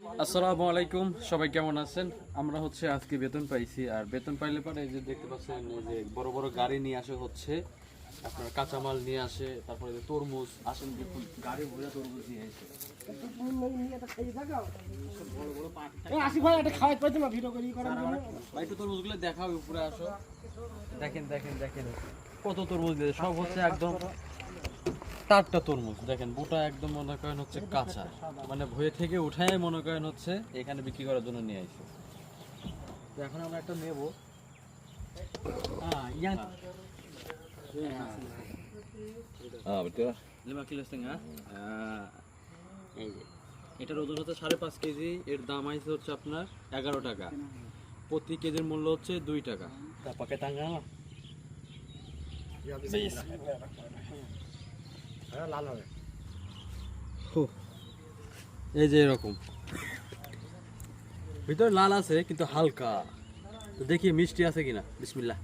আসসালামু আলাইকুম, সবাই কেমন আছেন? আমরা হচ্ছে আজকে বেতন পাইছি, আর বেতন পাইলে পরে এই যে দেখতে পাচ্ছেন এই যে বড় বড় গাড়ি নিয়ে আসে, হচ্ছে আপনার কাঁচামাল নিয়ে আসে, তারপরে যে তরমুজ আসেন, দেখুন গাড়ি ভরে তরমুজ নিয়ে আসে। ভাই একটু তরমুজগুলো দেখাও, উপরে আসো। দেখেন দেখেন দেখেন কত তরমুজ দিয়েছে, সব হচ্ছে একদম টাটকা তরমুজ। দেখেন বোটা একদম মনে করেন হচ্ছে কাঁচা, মানে ভয়ে থেকে উঠায় মনে করেন হচ্ছে এখানে বিক্রি করার জন্য নিয়ে আসছে। তো এখন আমরা একটা নেব। betul. 5 কিলো সিঙ্গা, এই যে এটার ওজন হচ্ছে 5.5 কেজি, এর দাম আছে হচ্ছে আপনার 11 টাকা, প্রতি কেজির মূল্য হচ্ছে 2 টাকা। Pakai tangan lah. এই যে এরকম ভিতরে লাল আছে কিন্তু হালকা, তো দেখি মিষ্টি আছে কিনা। বিসমিল্লাহ।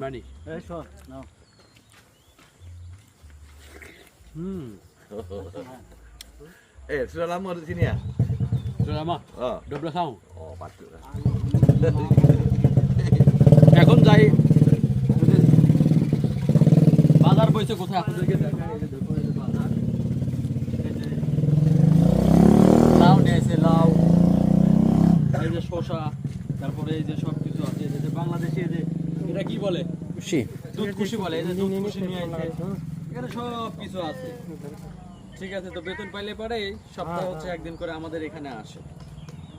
মানি Sudah lama di sini ya? sudah lama Oh, 12 tahun। oh patut lah. এখন যাই বাজার বইছে কোথায় আপনাদেরকে দেখাই। এই যে দেখুন, এই যে বাজার, এই যে লাউ নিয়েছে, লাউ, এই যে শসা, তারপরে এই যে সব কিছু আছে। এই যে বাংলাদেশে এই যে এটা কি বলে, খুশি, দুধ খুশি বলে, এই যে দুধ খুশি নিয়ে আসছে, এখানে সব কিছু আছে। ঠিক আছে, তো বেতন পাইলে পরে সপ্তাহে হচ্ছে একদিন করে আমাদের এখানে আসে।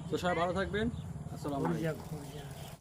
তো সবাই ভালো থাকবেন। আসসালামু আলাইকুম।